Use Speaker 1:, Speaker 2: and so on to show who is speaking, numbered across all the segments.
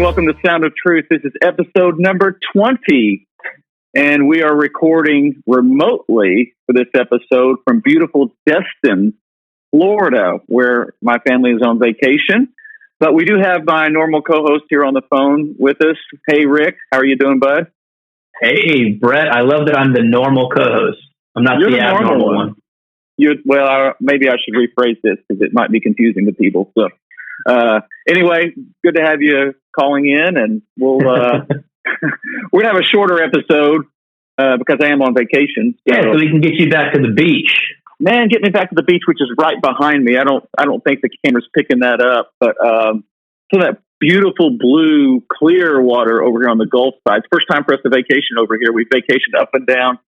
Speaker 1: welcome to Sound of Truth. This is episode number 20, and we are recording remotely for this episode from beautiful Destin, Florida, where my family is on vacation. But we do have my normal co-host here on the phone with us. Hey, Rick, how are you doing, bud?
Speaker 2: Hey, Brett, I love that I'm the normal co-host. I'm not the abnormal one.
Speaker 1: Maybe I should rephrase this because it might be confusing to people. So, anyway, good to have you calling in, and we're gonna have a shorter episode because I am on vacation.
Speaker 2: So we can get you back to the beach.
Speaker 1: Man, get me back to the beach, which is right behind me. I don't think the camera's picking that up, but so that beautiful blue, clear water over here on the Gulf side. It's first time for us to vacation over here. We've vacationed up and down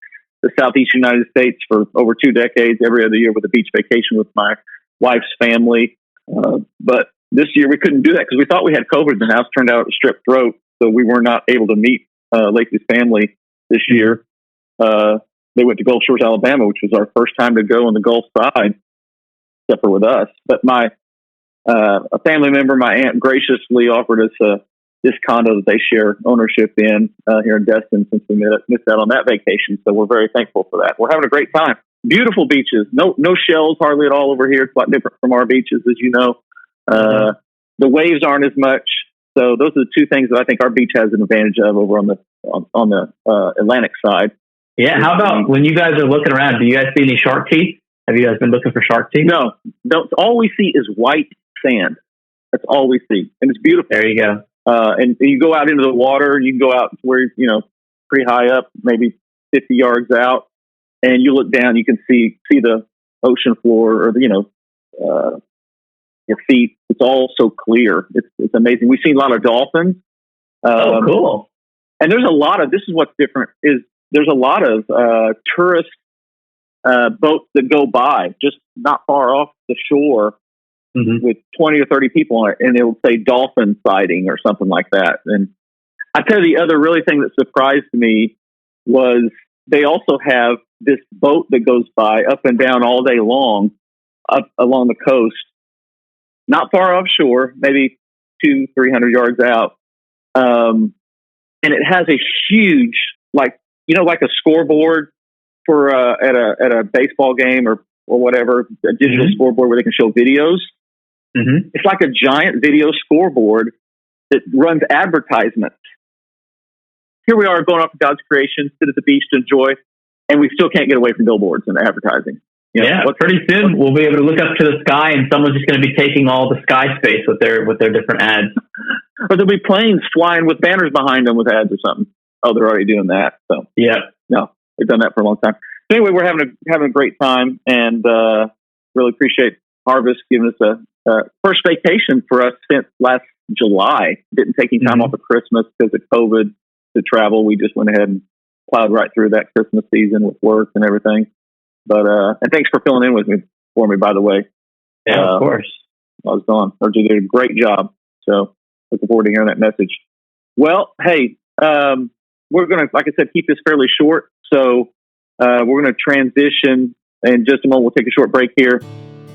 Speaker 1: the Southeast United States for over 2 decades, every other year with a beach vacation with my wife's family. But this year we couldn't do that because we thought we had COVID in the house. Turned out it was strep throat, so we were not able to meet Lacey's family this year. They went to Gulf Shores, Alabama, which was our first time to go on the Gulf side, except for with us. But a family member, my aunt, graciously offered us this condo that they share ownership in here in Destin since we missed out on that vacation. So we're very thankful for that. We're having a great time. Beautiful beaches. No shells hardly at all over here. It's a lot different from our beaches, as you know. The waves aren't as much. So those are the two things that I think our beach has an advantage of over on the Atlantic side.
Speaker 2: Yeah. How about when you guys are looking around, do you guys see any shark teeth? Have you guys been looking for shark teeth?
Speaker 1: No. All we see is white sand. That's all we see. And it's beautiful.
Speaker 2: There you go.
Speaker 1: And you go out into the water, you can go out where, pretty high up, maybe 50 yards out, and you look down, you can see the ocean floor or, your feet. It's all so clear. It's amazing. We've seen a lot of dolphins.
Speaker 2: Cool.
Speaker 1: And there's this is what's different is there's a lot of tourist boats that go by just not far off the shore with 20 or 30 people on it, and it will say dolphin sighting or something like that. And I tell you, the other really thing that surprised me was they also have this boat that goes by up and down all day long up along the coast, not far offshore, maybe 200-300 yards out. And it has a huge, like a scoreboard for at a baseball game or whatever, a digital scoreboard where they can show videos. It's like a giant video scoreboard that runs advertisements. Here we are going off of God's creation, sit at the beach to enjoy, and we still can't get away from billboards and advertising.
Speaker 2: Pretty soon we'll be able to look up to the sky, and someone's just going to be taking all the sky space with their different ads.
Speaker 1: Or there'll be planes flying with banners behind them with ads or something. Oh, they're already doing that. So no, they've done that for a long time. So anyway, we're having a great time, and really appreciate Harvest giving us a first vacation for us since last July. Didn't take any time off of Christmas because of COVID to travel. We just went ahead and plowed right through that Christmas season with work and everything. But and thanks for filling in for me, by the way.
Speaker 2: Yeah, of course.
Speaker 1: I was gone. You did a great job. So looking forward to hearing that message. Well, hey, we're going to, like I said, keep this fairly short. So we're going to transition in just a moment. We'll take a short break here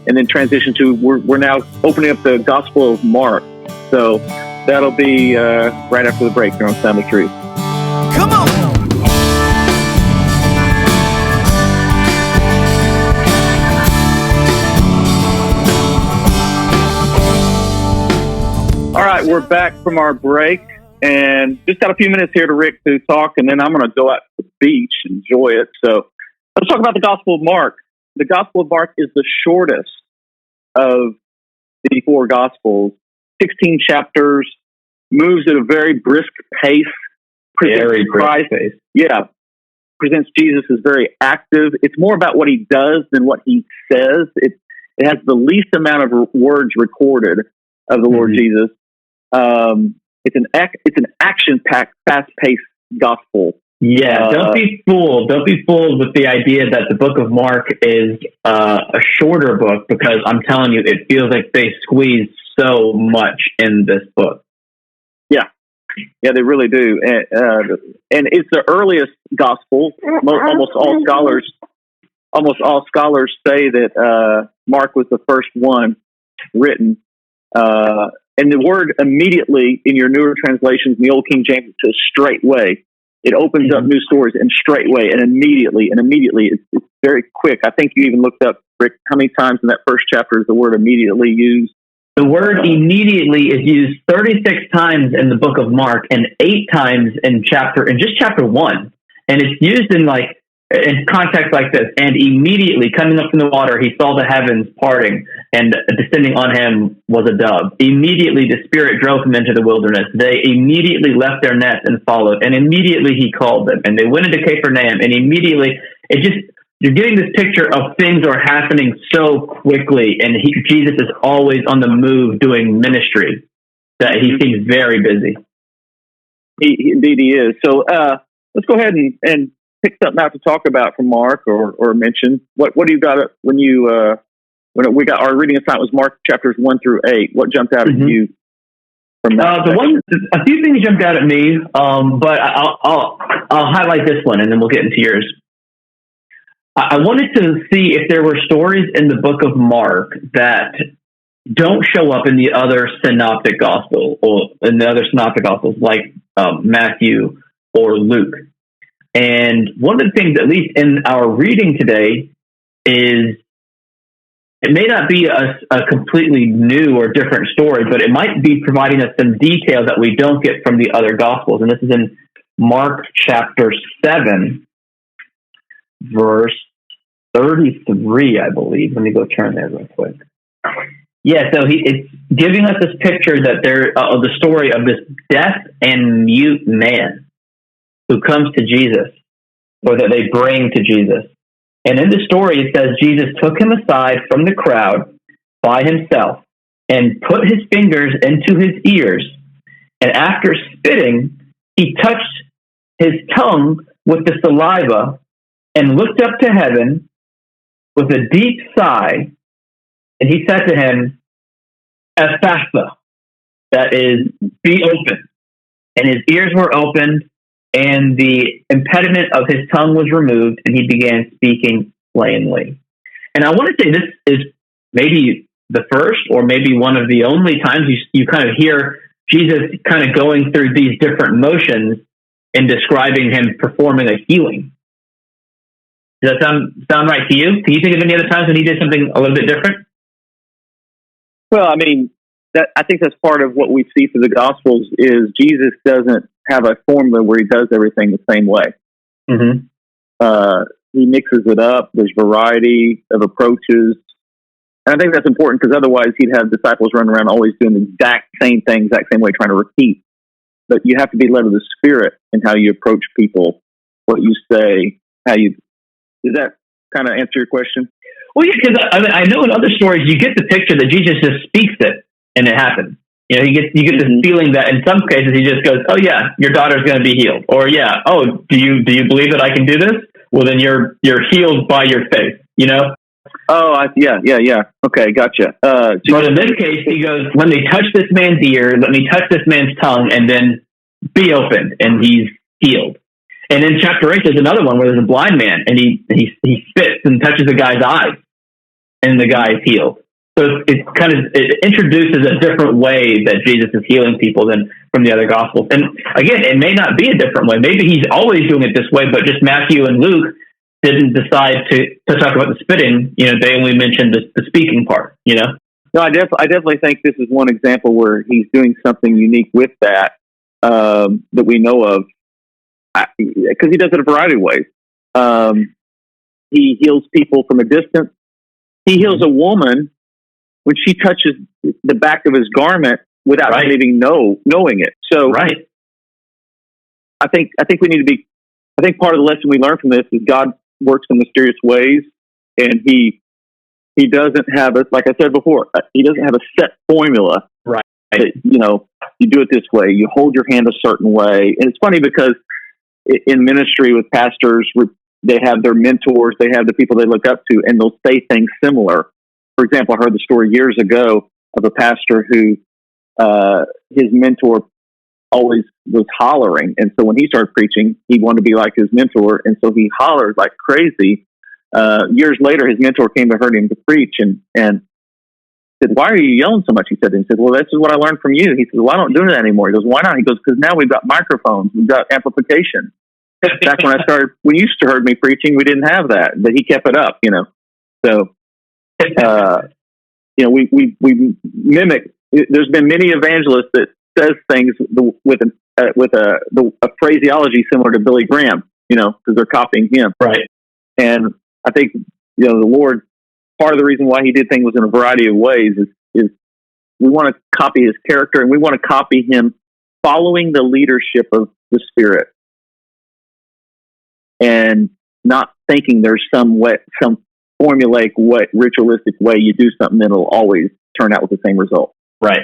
Speaker 1: and then transition to, we're now opening up the Gospel of Mark. So that'll be right after the break here on Sound of Truth.
Speaker 3: Come on!
Speaker 1: All right, we're back from our break, and just got a few minutes here to Rick to talk, and then I'm going to go out to the beach and enjoy it. So let's talk about the Gospel of Mark. The Gospel of Mark is the shortest of the 4 Gospels, 16 chapters, moves at a very brisk pace.
Speaker 2: Very brisk pace.
Speaker 1: Yeah, presents Jesus as very active. It's more about what he does than what he says. It has the least amount of words recorded of the Lord Jesus. It's an action-packed, fast-paced gospel.
Speaker 2: Yeah, don't be fooled. Don't be fooled with the idea that the book of Mark is a shorter book, because I'm telling you, it feels like they squeezed so much in this book.
Speaker 1: Yeah, they really do. And it's the earliest gospel. Almost all scholars say that Mark was the first one written. And the word immediately in your newer translations, in the Old King James, it says straightway. It opens up new stories and straightway and immediately. It's very quick. I think you even looked up, Rick, how many times in that first chapter is the word immediately used?
Speaker 2: The word immediately is used 36 times in the book of Mark and 8 times in just chapter 1. And it's used in context like this. And immediately coming up from the water, he saw the heavens parting, and descending on him was a dove. Immediately the Spirit drove him into the wilderness. They immediately left their nets and followed, and immediately he called them, and they went into Capernaum, and immediately you're getting this picture of things are happening so quickly, and Jesus is always on the move doing ministry, that he seems very busy.
Speaker 1: Indeed he is. So let's go ahead and pick something out to talk about from Mark or mention. What do you got when we got our reading assignment was Mark chapters 1 through 8? What jumped out at you from that?
Speaker 2: A few things jumped out at me, but I'll highlight this one and then we'll get into yours. I wanted to see if there were stories in the book of Mark that don't show up in the other synoptic gospel or in the other synoptic gospels like Matthew or Luke. And one of the things, at least in our reading today, is it may not be a completely new or different story, but it might be providing us some details that we don't get from the other gospels. And this is in Mark chapter 7, verse 33, I believe. Let me go turn there real quick. Yeah, so it's giving us this picture that of the story of this deaf and mute man who comes to Jesus, or that they bring to Jesus. And in the story, it says Jesus took him aside from the crowd by himself and put his fingers into his ears. And after spitting, he touched his tongue with the saliva and looked up to heaven with a deep sigh. And he said to him, Ephphatha, that is, be open. And his ears were opened, and the impediment of his tongue was removed, and he began speaking plainly. And I want to say this is maybe the first or maybe one of the only times you kind of hear Jesus kind of going through these different motions and describing him performing a healing. Does that sound right to you? Can you think of any other times when he did something a little bit different?
Speaker 1: Well, I mean, I think that's part of what we see through the Gospels is Jesus doesn't have a formula where he does everything the same way. Mm-hmm. He mixes it up. There's variety of approaches. And I think that's important because otherwise he'd have disciples running around always doing the exact same thing, exact same way, trying to repeat. But you have to be led of the Spirit in how you approach people, what you say, how you... Does that kind of answer your question?
Speaker 2: Well, yeah, because I know in other stories you get the picture that Jesus just speaks it and it happens. You know, you get this feeling that in some cases he just goes, "Oh yeah, your daughter's going to be healed," or "Yeah, oh, do you believe that I can do this? Well, then you're healed by your faith." You know?
Speaker 1: Oh, yeah. Okay, gotcha.
Speaker 2: But in this case, he goes, "Let me touch this man's ear, let me touch this man's tongue, and then be opened," and he's healed. And in chapter 8, there's another one where there's a blind man, and he spits and touches a guy's eyes, and the guy is healed. So it introduces a different way that Jesus is healing people than from the other Gospels. And again, it may not be a different way. Maybe he's always doing it this way, but just Matthew and Luke didn't decide to talk about the spitting. You know, they only mentioned the speaking part. You know.
Speaker 1: No, I definitely think this is one example where he's doing something unique with that that we know of. Because he does it a variety of ways. He heals people from a distance. He heals a woman when she touches the back of his garment without him even knowing it. So, I think we need to be. I think part of the lesson we learn from this is God works in mysterious ways, and he doesn't have like I said before, he doesn't have a set formula.
Speaker 2: Right.
Speaker 1: That, you do it this way. You hold your hand a certain way, and it's funny because in ministry with pastors, they have their mentors, they have the people they look up to, and they'll say things similar. For example, I heard the story years ago of a pastor who his mentor always was hollering. And so when he started preaching, he wanted to be like his mentor. And so he hollered like crazy. Years later, his mentor came to hear him to preach. And said, "Why are you yelling so much?" He said, "Well, this is what I learned from you." He said, "Well, I don't do that anymore." He goes, "Why not?" He goes, "Because now we've got microphones, we've got amplification. Back when you used to heard me preaching, we didn't have that, but he kept it up, So, we mimic. There's been many evangelists that says things with a phraseology similar to Billy Graham, because they're copying him.
Speaker 2: Right.
Speaker 1: And I think, the Lord, part of the reason why he did things in a variety of ways is we want to copy his character, and we want to copy him following the leadership of the Spirit and not thinking there's some formulaic way, ritualistic way you do something and it'll always turn out with the same result.
Speaker 2: Right.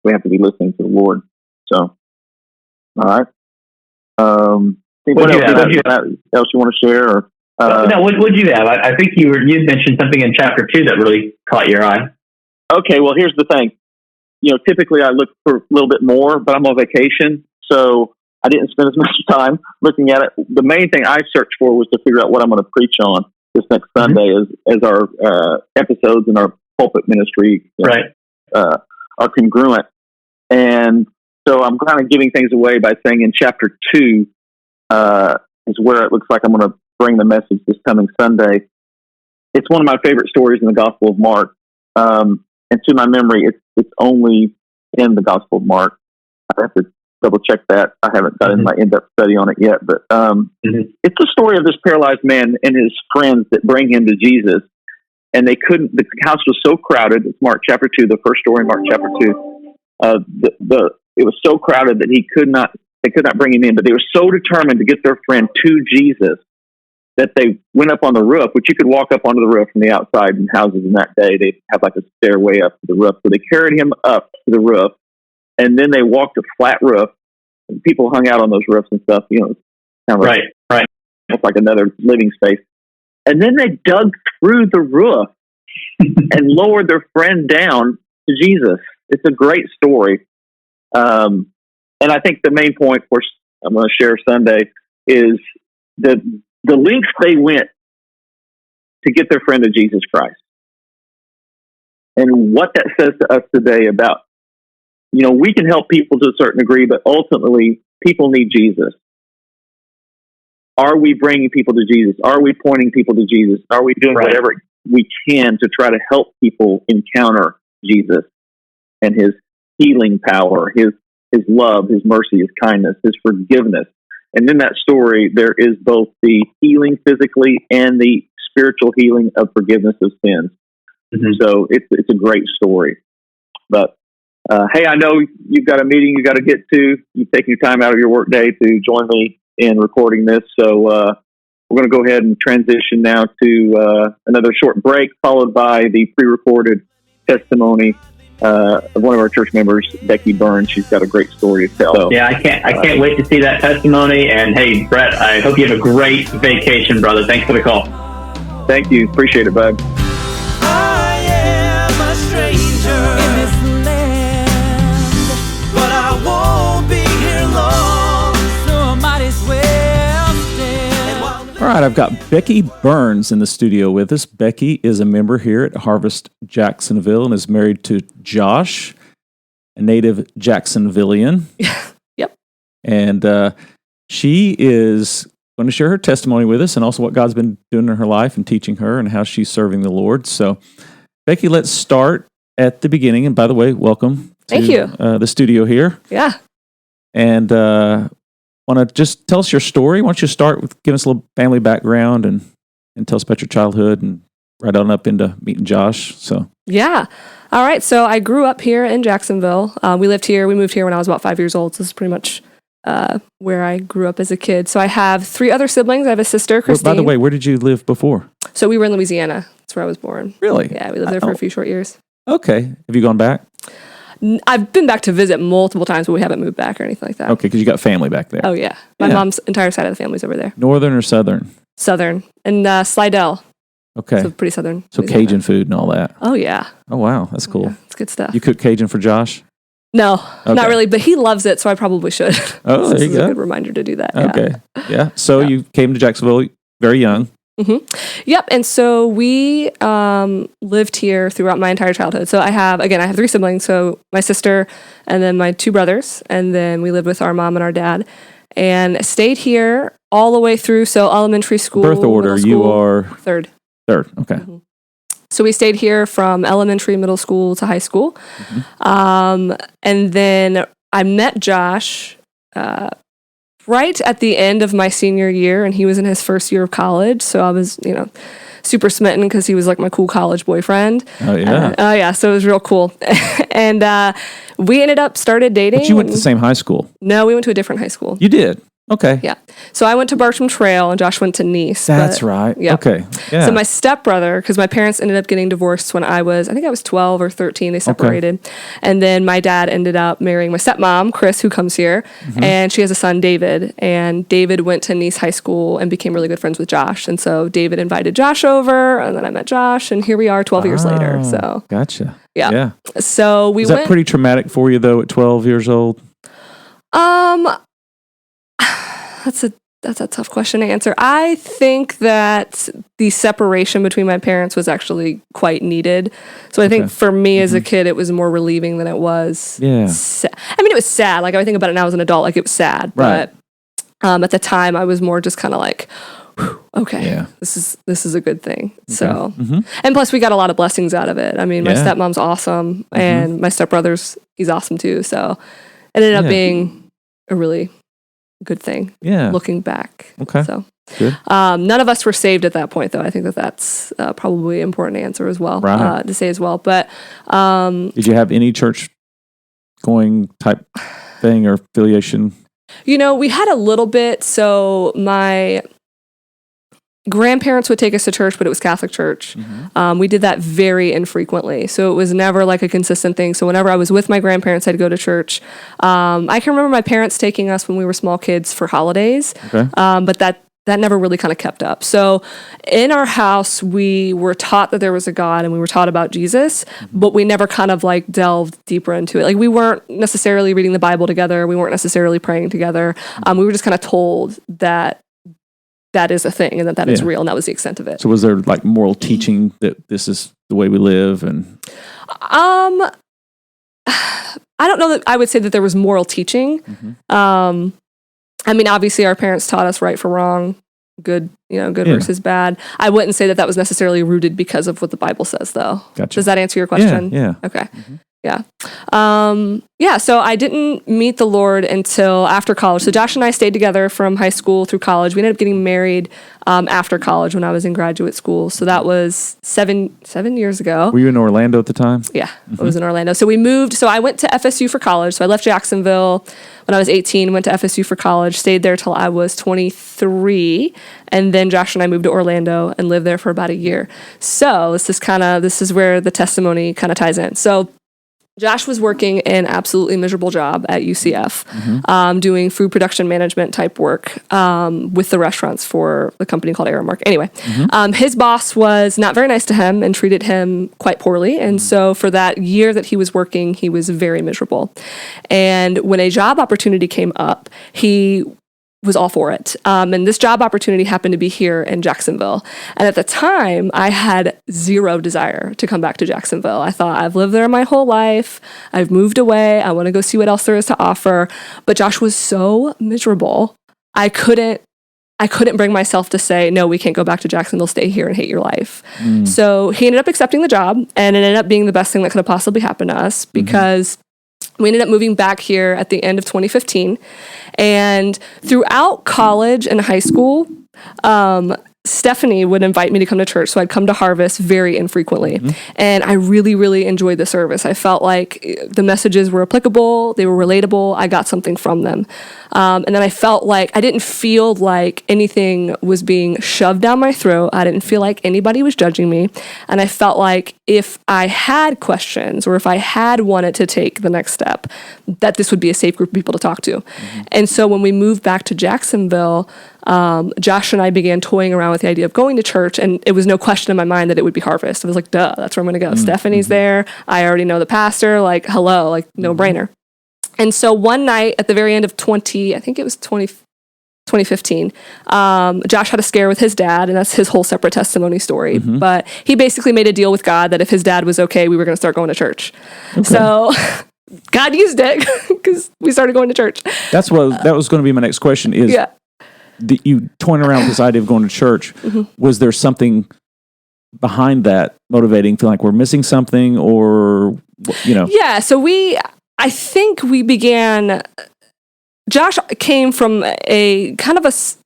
Speaker 1: We have to be listening to the Lord. So, all right. What else you want to share? Or,
Speaker 2: no, what would you have? I think you mentioned something in chapter 2 that really caught your eye.
Speaker 1: Okay, well, here's the thing. Typically I look for a little bit more, but I'm on vacation, so I didn't spend as much time looking at it. The main thing I searched for was to figure out what I'm going to preach on this next Sunday as our episodes in our pulpit ministry are congruent. And so I'm kind of giving things away by saying in chapter 2 is where it looks like I'm going to bring the message this coming Sunday. It's one of my favorite stories in the Gospel of Mark. And to my memory, it's only in the Gospel of Mark. I have to double check that. I haven't got into my in-depth study on it yet, but it's the story of this paralyzed man and his friends that bring him to Jesus. And the house was so crowded. It's Mark chapter 2, the first story in Mark chapter 2. It was so crowded that they could not bring him in, but they were so determined to get their friend to Jesus that they went up on the roof, which you could walk up onto the roof from the outside in houses in that day. They have like a stairway up to the roof. So they carried him up to the roof, and then they walked a flat roof. And people hung out on those roofs and stuff, kind of
Speaker 2: right.
Speaker 1: Almost like another living space. And then they dug through the roof and lowered their friend down to Jesus. It's a great story. And I think the main point, of course, I'm going to share Sunday is the lengths they went to get their friend to Jesus Christ. And what that says to us today about, we can help people to a certain degree, but ultimately people need Jesus. Are we bringing people to Jesus? Are we pointing people to Jesus? Are we doing whatever we can to try to help people encounter Jesus and his healing power, his love, his mercy, his kindness, his forgiveness? And in that story, there is both the healing physically and the spiritual healing of forgiveness of sins. So it's a great story. But hey, I know you've got a meeting you got to get to. You've taken your time out of your work day to join me in recording this. So we're going to go ahead and transition now to another short break, followed by the pre-recorded testimony of one of our church members, Becky Burns. She's got a great story to tell. So,
Speaker 2: yeah, I can't wait to see that testimony. And hey, Brett, I hope you have a great vacation, brother. Thanks for the call.
Speaker 1: Thank you. Appreciate it, bud.
Speaker 3: I am a stranger in this land, but I won't be here long, so I might as well stay.
Speaker 4: All right, I've got Becky Burns in the studio with us. Becky is a member here at Harvest Jacksonville and is married to Josh, a native Jacksonvillian.
Speaker 5: Yep.
Speaker 4: And she is going to share her testimony with us and also what God's been doing in her life and teaching her and how she's serving the Lord. So, Becky, let's start at the beginning. And by the way, welcome to the studio here.
Speaker 5: Yeah.
Speaker 4: And want to just tell us your story? Why don't you start with giving us a little family background and tell us about your childhood and right on up into meeting Josh. So
Speaker 5: Yeah. All right. So I grew up here in Jacksonville. We moved here when I was about 5 years old. So this is pretty much where I grew up as a kid. So I have 3 other siblings. I have a sister, Christine.
Speaker 4: By the way, where did you live before?
Speaker 5: So we were in Louisiana. That's where I was born.
Speaker 4: Really?
Speaker 5: Yeah, we lived there for a few short years.
Speaker 4: Okay. Have you gone back?
Speaker 5: I've been back to visit multiple times, but we haven't moved back or anything like that.
Speaker 4: Okay, because you got family back there.
Speaker 5: Oh, yeah. My mom's entire side of the family's over there.
Speaker 4: Northern or southern?
Speaker 5: Southern. And Slidell.
Speaker 4: Okay.
Speaker 5: So pretty southern.
Speaker 4: So
Speaker 5: Louisiana.
Speaker 4: Cajun food and all that.
Speaker 5: Oh, yeah.
Speaker 4: Oh, wow. That's cool.
Speaker 5: Yeah, it's good stuff.
Speaker 4: You cook Cajun for Josh?
Speaker 5: No, not really, but he loves it, so I probably should.
Speaker 4: Oh, there you
Speaker 5: this is
Speaker 4: go.
Speaker 5: a good reminder to do that.
Speaker 4: Okay. Yeah. So you came to Jacksonville very young.
Speaker 5: Yep. And so we lived here throughout my entire childhood. So I have 3 siblings. So my sister and then my 2 brothers. And then we lived with our mom and our dad and stayed here all the way through. So elementary school.
Speaker 4: Birth order,
Speaker 5: school,
Speaker 4: you are?
Speaker 5: Third.
Speaker 4: Okay.
Speaker 5: So we stayed here from elementary, middle school to high school. And then I met Josh right at the end of my senior year, and he was in his first year of college. So I was, super smitten because he was like my cool college boyfriend.
Speaker 4: Oh, yeah.
Speaker 5: Yeah. So it was real cool. And we ended up started dating.
Speaker 4: But you went to the same high school?
Speaker 5: No, we went to a different high school.
Speaker 4: You did? Okay.
Speaker 5: Yeah. So I went to Bartram Trail and Josh went to Nice.
Speaker 4: That's right.
Speaker 5: Yeah.
Speaker 4: Okay. Yeah.
Speaker 5: So my stepbrother, because my parents ended up getting divorced when I was 12 or 13. They separated. Okay. And then my dad ended up marrying my stepmom, Chris, who comes here. And she has a son, David. And David went to Nice High School and became really good friends with Josh. And so David invited Josh over, and then I met Josh, and here we are 12 years later. So
Speaker 4: gotcha.
Speaker 5: Yeah. So we
Speaker 4: went. Was that pretty traumatic for you, though, at 12 years old? That's a tough question to answer. I think that the separation between my parents was actually quite needed. So I think for me as a kid, it was more relieving than it was. Yeah.
Speaker 5: I mean, it was sad. Like, I think about it now as an adult, like, it was sad.
Speaker 4: Right.
Speaker 5: But at the time, I was more just kind of like, okay, this is a good thing. Okay. So, and plus we got a lot of blessings out of it. I mean, my stepmom's awesome, and my stepbrother's, he's awesome too. So it ended up being a really good thing. Yeah. Looking back.
Speaker 4: Okay.
Speaker 5: So
Speaker 4: good.
Speaker 5: None of us were saved at that point, though. I think that's probably an important answer as well, to say as well. But
Speaker 4: did you have any church going type thing or affiliation?
Speaker 5: We had a little bit. So my grandparents would take us to church, but it was Catholic church. We did that very infrequently. So it was never like a consistent thing. So whenever I was with my grandparents, I'd go to church. I can remember my parents taking us when we were small kids for holidays, but that never really kind of kept up. So in our house, we were taught that there was a God and we were taught about Jesus, but we never kind of like delved deeper into it. Like, we weren't necessarily reading the Bible together. We weren't necessarily praying together. We were just kind of told that is a thing and that is real, and that was the extent of it.
Speaker 4: So was there like moral teaching that this is the way we live? And
Speaker 5: I don't know that I would say that there was moral teaching. I mean, obviously our parents taught us right for wrong, good versus bad. I wouldn't say that was necessarily rooted because of what the Bible says, though.
Speaker 4: Gotcha.
Speaker 5: Does that answer your question?
Speaker 4: Yeah.
Speaker 5: Okay. Yeah. So I didn't meet the Lord until after college. So Josh and I stayed together from high school through college. We ended up getting married after college when I was in graduate school. So that was seven years ago.
Speaker 4: Were you in Orlando at the time?
Speaker 5: Yeah, I was in Orlando. So we moved. So I went to FSU for college. So I left Jacksonville when I was 18, went to FSU for college, stayed there till I was 23. And then Josh and I moved to Orlando and lived there for about a year. So this is where the testimony kind of ties in. So Josh was working an absolutely miserable job at UCF, doing food production management type work with the restaurants for the company called Aramark. Anyway, his boss was not very nice to him and treated him quite poorly. And so for that year that he was working, he was very miserable. And when a job opportunity came up, he was all for it. And this job opportunity happened to be here in Jacksonville. And at the time, I had zero desire to come back to Jacksonville. I thought, I've lived there my whole life. I've moved away. I want to go see what else there is to offer. But Josh was so miserable. I couldn't bring myself to say, no, we can't go back to Jacksonville, stay here and hate your life. So he ended up accepting the job, and it ended up being the best thing that could have possibly happened to us because we ended up moving back here at the end of 2015. And throughout college and high school, Stephanie would invite me to come to church. So I'd come to Harvest very infrequently. And I really, really enjoyed the service. I felt like the messages were applicable. They were relatable. I got something from them. And then I felt like I didn't feel like anything was being shoved down my throat. I didn't feel like anybody was judging me. And I felt like if I had questions or if I had wanted to take the next step, that this would be a safe group of people to talk to. And so when we moved back to Jacksonville, Josh and I began toying around with the idea of going to church, and it was no question in my mind that it would be Harvest. I was like, duh, that's where I'm going to go. Stephanie's there. I already know the pastor. Like, hello, like, no brainer. And so one night at the very end of 2015, 2015. Josh had a scare with his dad, and that's his whole separate testimony story. But he basically made a deal with God that if his dad was okay, we were going to start going to church. So God used it because we started going to church.
Speaker 4: That was going to be my next question is, you toying around with this idea of going to church. Was there something behind that motivating, feeling like we're missing something, or, Yeah,
Speaker 5: so I think we began... Josh came from a kind of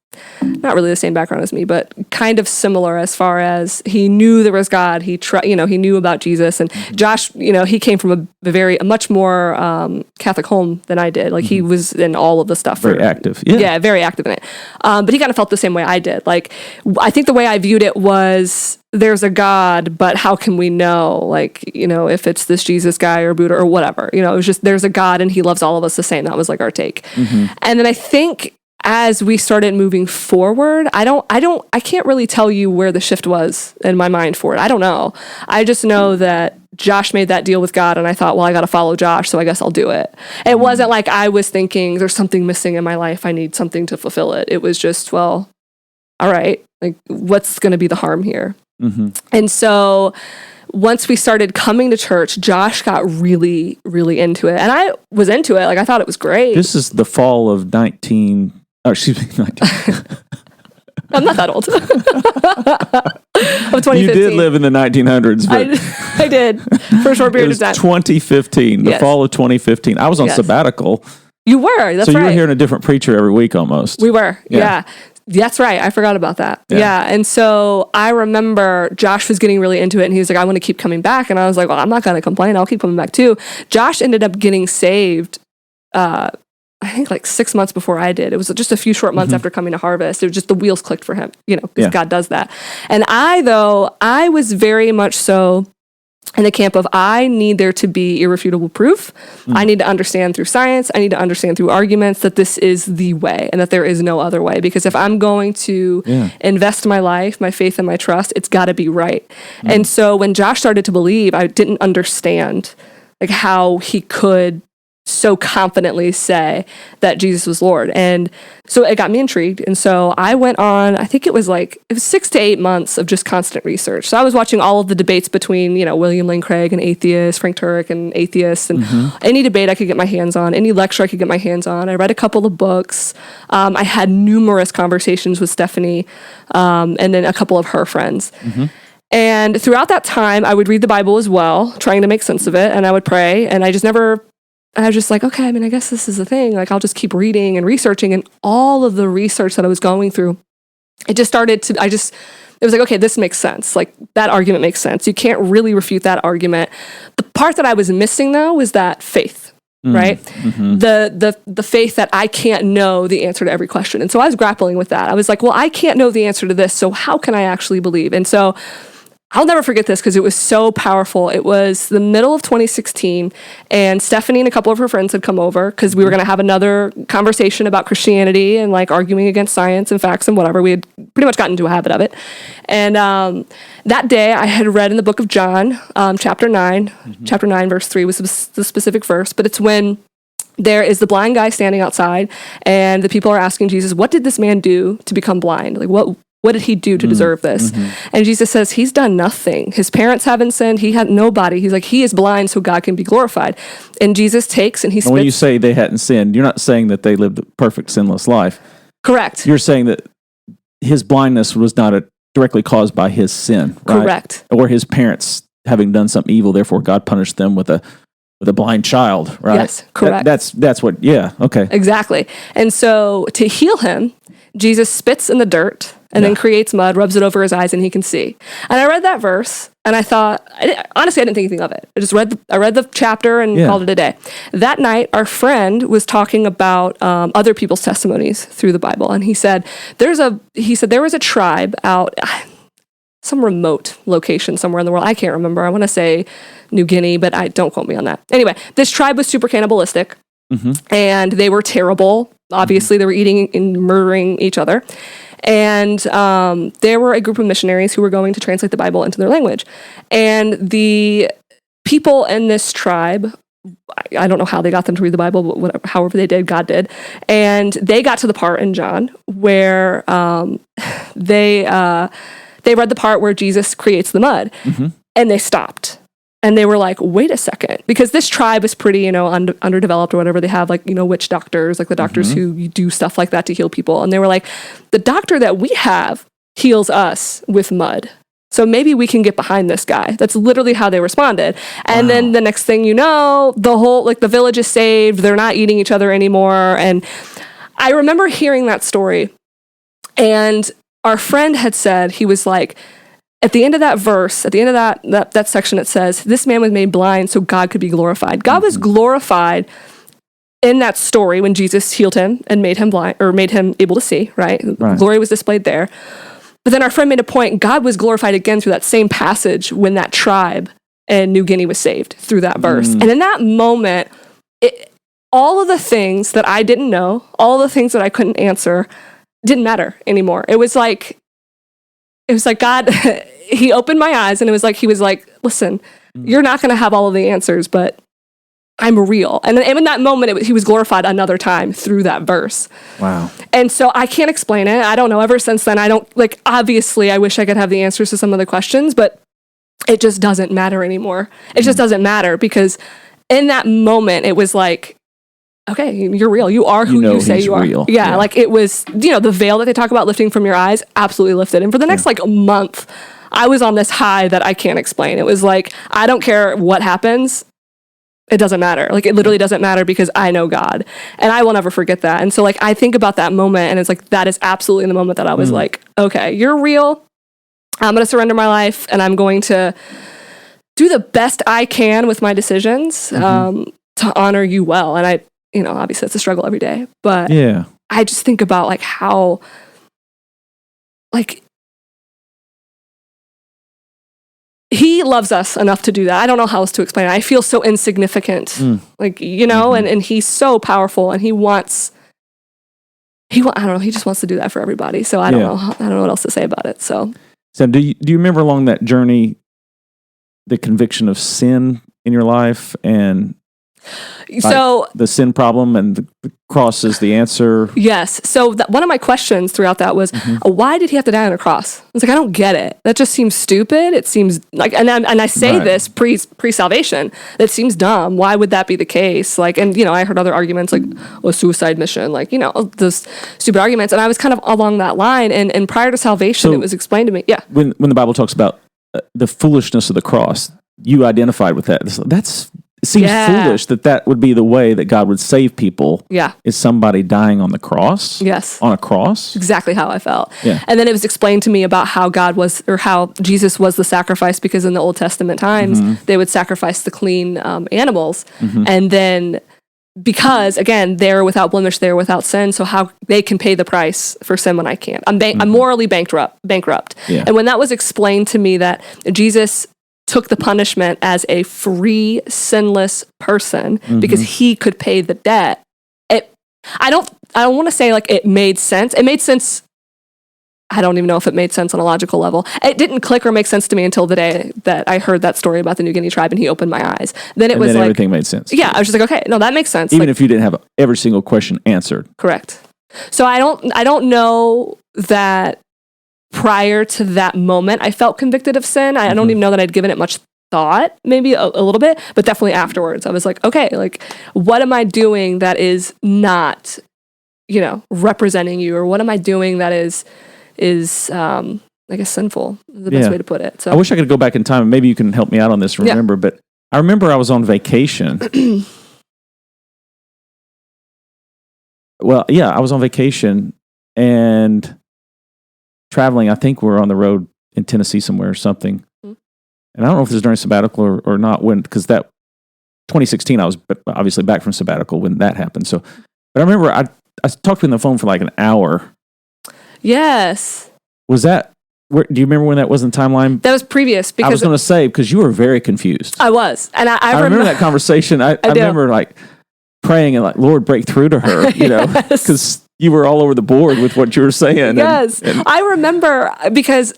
Speaker 5: not really the same background as me, but kind of similar as far as he knew there was God. He knew about Jesus, and Josh, he came from a much more Catholic home than I did. Like he was in all of the stuff.
Speaker 4: Very active.
Speaker 5: Yeah, very active in it. But he kind of felt the same way I did. Like I think the way I viewed it was, there's a God, but how can we know? Like, if it's this Jesus guy or Buddha or whatever, it was just, there's a God and he loves all of us the same. That was like our take. And then I think as we started moving forward, I can't really tell you where the shift was in my mind for it. I don't know. I just know that Josh made that deal with God, and I thought, well, I got to follow Josh, so I guess I'll do it. It wasn't like I was thinking there's something missing in my life. I need something to fulfill it. It was just, well, all right, like what's going to be the harm here? And so once we started coming to church, Josh got really, really into it. And I was into it. Like I thought it was great.
Speaker 4: This is the fall of 19...
Speaker 5: I'm not that old. Of 2015.
Speaker 4: You did live in the 1900s. But
Speaker 5: I did, for a short period of time.
Speaker 4: 2015, the fall of 2015. I was on sabbatical.
Speaker 5: You were, that's right.
Speaker 4: So you were hearing a different preacher every week almost.
Speaker 5: We were, yeah. That's right. I forgot about that. Yeah. And so I remember Josh was getting really into it, and he was like, I want to keep coming back. And I was like, well, I'm not going to complain. I'll keep coming back too. Josh ended up getting saved, I think like 6 months before I did. It was just a few short months after coming to Harvest. It was just the wheels clicked for him, because God does that. And I was very much so in the camp of, I need there to be irrefutable proof. I need to understand through science. I need to understand through arguments that this is the way and that there is no other way. Because if I'm going to invest my life, my faith, and my trust, it's got to be right. And so when Josh started to believe, I didn't understand like how he could so confidently say that Jesus was Lord. And so it got me intrigued. And so I went on, I think it was 6 to 8 months of just constant research. So I was watching all of the debates between, William Lane Craig and atheists, Frank Turek and atheists, and any debate I could get my hands on, any lecture I could get my hands on. I read a couple of books. I had numerous conversations with Stephanie, and then a couple of her friends. And throughout that time, I would read the Bible as well, trying to make sense of it. And I would pray. And I was just like, okay, I guess this is the thing. Like, I'll just keep reading and researching, and all of the research that I was going through, it was like, okay, this makes sense. Like, that argument makes sense. You can't really refute that argument. The part that I was missing, though, was that faith, right? The faith that I can't know the answer to every question. And so I was grappling with that. I was like, well, I can't know the answer to this, so how can I actually believe? And so I'll never forget this because it was so powerful. It was the middle of 2016, and Stephanie and a couple of her friends had come over because we were going to have another conversation about Christianity and like arguing against science and facts and whatever. We had pretty much gotten into a habit of it. And that day I had read in the book of John, chapter 9, verse 3 was the specific verse, but it's when there is the blind guy standing outside, and the people are asking Jesus, what did this man do to become blind? Like, what did he do to deserve this? And Jesus says, he's done nothing. His parents haven't sinned. He had nobody. He's like, he is blind so God can be glorified. And Jesus takes and he spits.
Speaker 4: When you say they hadn't sinned, you're not saying that they lived a perfect, sinless life.
Speaker 5: Correct.
Speaker 4: You're saying that his blindness was not directly caused by his sin, right?
Speaker 5: Correct.
Speaker 4: Or his parents having done something evil, therefore God punished them with a blind child, right?
Speaker 5: Yes, correct.
Speaker 4: That's what, okay.
Speaker 5: Exactly. And so to heal him, Jesus spits in the dirt and then creates mud, rubs it over his eyes, and he can see. And I read that verse, and I thought, honestly, I didn't think anything of it. I read the chapter and called it a day. That night, our friend was talking about other people's testimonies through the Bible, and he said there was a tribe out, some remote location somewhere in the world. I can't remember. I want to say New Guinea, but don't quote me on that. Anyway, this tribe was super cannibalistic, and they were terrible. Obviously, they were eating and murdering each other. And there were a group of missionaries who were going to translate the Bible into their language. And the people in this tribe I don't know how they got them to read the Bible, but however they did, God did. And they got to the part in John where they read the part where Jesus creates the mud, and they stopped. And they were like, wait a second, because this tribe is pretty, underdeveloped or whatever. They have like, witch doctors, like the doctors who do stuff like that to heal people. And they were like, the doctor that we have heals us with mud. So maybe we can get behind this guy. That's literally how they responded. And then the next thing you know, the whole, like the village is saved. They're not eating each other anymore. And I remember hearing that story. And our friend had said, he was like, at the end of that verse, at the end of that section, it says, this man was made blind so God could be glorified. God was glorified in that story when Jesus healed him and made him blind, or made him able to see, right? Glory was displayed there. But then our friend made a point, God was glorified again through that same passage when that tribe in New Guinea was saved through that verse. And in that moment, all of the things that I didn't know, all the things that I couldn't answer, didn't matter anymore. It was like God, he opened my eyes, and he was like, listen, you're not going to have all of the answers, but I'm real. And in that moment, he was glorified another time through that verse. Wow. And so I can't explain it. I don't know. Ever since then, obviously, I wish I could have the answers to some of the questions, but it just doesn't matter anymore. It just doesn't matter, because in that moment, it was like, okay, you're real. You are who you say you are. Real. Yeah, like it was, the veil that they talk about lifting from your eyes, absolutely lifted. And for the next month, I was on this high that I can't explain. It was like, I don't care what happens. It doesn't matter. Like, it literally doesn't matter, because I know God, and I will never forget that. And so I think about that moment, and it's like, that is absolutely the moment that I was like, okay, you're real. I'm going to surrender my life, and I'm going to do the best I can with my decisions to honor you well. And obviously it's a struggle every day, but I just think about how, he loves us enough to do that. I don't know how else to explain it. I feel so insignificant, and he's so powerful, and he I don't know, he just wants to do that for everybody. So I don't know what else to say about it. So
Speaker 4: do you remember along that journey, the conviction of sin in your life, and the sin problem, and the cross is the answer? Yes.
Speaker 5: So one of my questions throughout that was, why did he have to die on a cross? I was like, I don't get it. That just seems stupid. It seems like, and I say this pre-salvation, that seems dumb. Why would that be the case? I heard other arguments like a suicide mission, those stupid arguments. And I was kind of along that line. And prior to salvation, it was explained to me. Yeah.
Speaker 4: When the Bible talks about the foolishness of the cross, you identified with that. It seems foolish that would be the way that God would save people. Yeah. Is somebody dying on the cross?
Speaker 5: Yes.
Speaker 4: On a cross?
Speaker 5: Exactly how I felt.
Speaker 4: Yeah.
Speaker 5: And then it was explained to me about how how Jesus was the sacrifice, because in the Old Testament times, they would sacrifice the clean animals. And then, because again, they're without blemish, they're without sin, so how they can pay the price for sin when I can't. I'm morally bankrupt. Yeah. And when that was explained to me, that Jesus took the punishment as a free, sinless person because he could pay the debt. I don't want to say it made sense. It made sense. I don't even know if it made sense on a logical level. It didn't click or make sense to me until the day that I heard that story about the New Guinea Tribe, and he opened my eyes. Then
Speaker 4: everything made sense.
Speaker 5: Yeah, I was just like, okay, no, that makes sense.
Speaker 4: Even if you didn't have every single question answered.
Speaker 5: Correct. So I don't know that prior to that moment, I felt convicted of sin. I don't even know that I'd given it much thought, maybe a little bit, but definitely afterwards, I was like, okay, what am I doing that is not, representing you? Or what am I doing that is I guess sinful is the best way to put it. So
Speaker 4: I wish I could go back in time, and maybe you can help me out on this, remember, but I remember I was on vacation. I was on vacation and traveling. I think we're on the road in Tennessee somewhere or something. And I don't know if it was during sabbatical or not, because that 2016, I was obviously back from sabbatical when that happened. So, but I remember I talked to him on the phone for an hour.
Speaker 5: Yes.
Speaker 4: Was that, do you remember when that was in the timeline?
Speaker 5: That was previous. Because
Speaker 4: I was going to say, because you were very confused.
Speaker 5: I was. And I
Speaker 4: remember that conversation. I remember praying and Lord, break through to her, because you were all over the board with what you were saying.
Speaker 5: Yes. I remember, because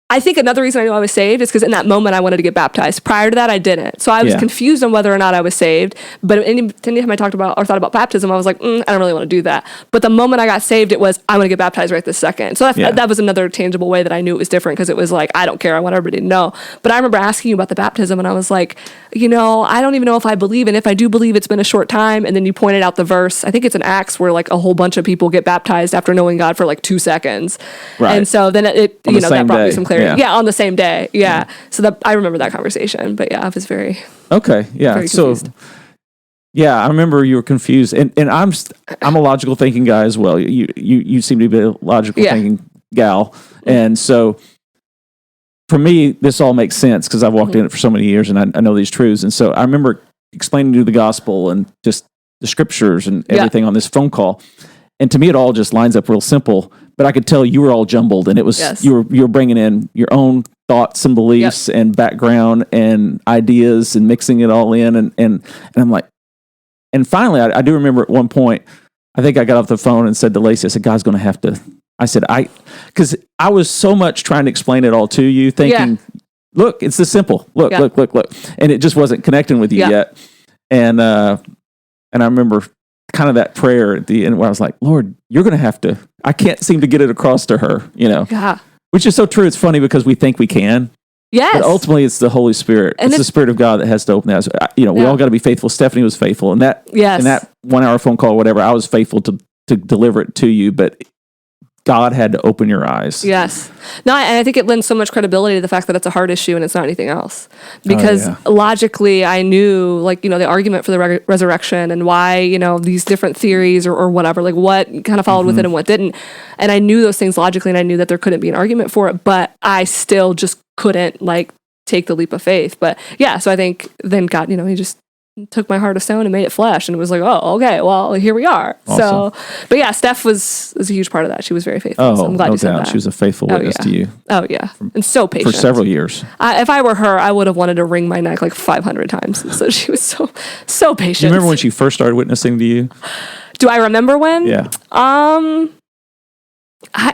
Speaker 5: I think another reason I knew I was saved is because in that moment I wanted to get baptized. Prior to that, I didn't. So I was confused on whether or not I was saved. But anytime I talked about or thought about baptism, I was like, I don't really want to do that. But the moment I got saved, it was, I want to get baptized right this second. So that was another tangible way that I knew it was different, because it was like, I don't care. I want everybody to know. But I remember asking you about the baptism, and I was like, I don't even know if I believe. And if I do believe, it's been a short time. And then you pointed out the verse. I think it's in Acts where like a whole bunch of people get baptized after knowing God for like 2 seconds. Right. And so then it that brought me some clarity. Yeah, on the same day. Yeah. So that I remember that conversation. But yeah, I was very very confused.
Speaker 4: Yeah, I remember you were confused, and I'm a logical thinking guy as well. You seem to be a logical thinking gal, and so for me, this all makes sense because I've walked in it for so many years, and I know these truths. And so I remember explaining to you the gospel and just the scriptures and everything on this phone call, and to me, it all just lines up real simple. But I could tell you were all jumbled, and it was you were bringing in your own thoughts and beliefs and background and ideas and mixing it all in, and I'm like. And finally, I do remember at one point, I think I got off the phone and said to Lacey, I said, God's going to have to, because I was so much trying to explain it all to you, thinking, look, it's this simple. Look. And it just wasn't connecting with you yet. And I remember kind of that prayer at the end where I was like, Lord, you're going to have to, I can't seem to get it across to her, which is so true. It's funny because we think we can.
Speaker 5: Yes.
Speaker 4: But ultimately, it's the Holy Spirit. And it's the Spirit of God that has to open that. So, we all got to be faithful. Stephanie was faithful. And that, in that 1 hour phone call, whatever, I was faithful to deliver it to you. But God had to open your eyes.
Speaker 5: Yes. No, and I think it lends so much credibility to the fact that it's a heart issue and it's not anything else. Because logically, I knew, the argument for the resurrection and why, these different theories or whatever, what kind of followed with it and what didn't. And I knew those things logically, and I knew that there couldn't be an argument for it, but I still just couldn't, take the leap of faith. But so I think then God, he just took my heart of stone and made it flesh, and it was like, oh, okay, well, here we are. Awesome. So, but Steph was a huge part of that. She was very faithful. So I'm glad you said that.
Speaker 4: She was a faithful witness to you.
Speaker 5: Oh yeah, and so patient
Speaker 4: for several years.
Speaker 5: If I were her, I would have wanted to wring my neck 500 times. So she was so patient.
Speaker 4: You remember when she first started witnessing to you?
Speaker 5: Do I remember when?
Speaker 4: Yeah.
Speaker 5: I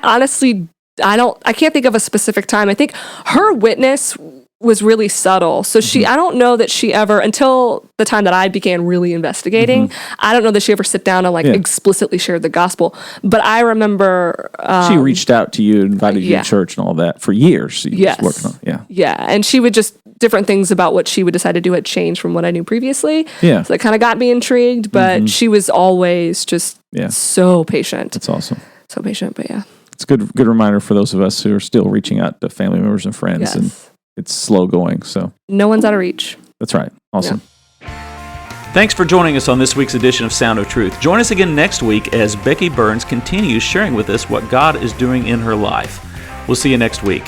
Speaker 5: honestly, I can't think of a specific time. I think her witness was really subtle. So I don't know that she ever, until the time that I began really investigating, I don't know that she ever sit down and explicitly shared the gospel. But I remember
Speaker 4: she reached out to you, invited you to church and all that for years.
Speaker 5: Yes.
Speaker 4: Working on,
Speaker 5: and she would just, different things about what she would decide to do had changed from what I knew previously.
Speaker 4: Yeah.
Speaker 5: So that kind of got me intrigued, but she was always just so patient.
Speaker 4: That's awesome.
Speaker 5: So patient, but
Speaker 4: it's a good reminder for those of us who are still reaching out to family members and friends.
Speaker 5: Yes.
Speaker 4: And it's slow going, so.
Speaker 5: No one's out of reach.
Speaker 4: That's right. Awesome.
Speaker 6: Thanks for joining us on this week's edition of Sound of Truth. Join us again next week as Becky Burns continues sharing with us what God is doing in her life. We'll see you next week.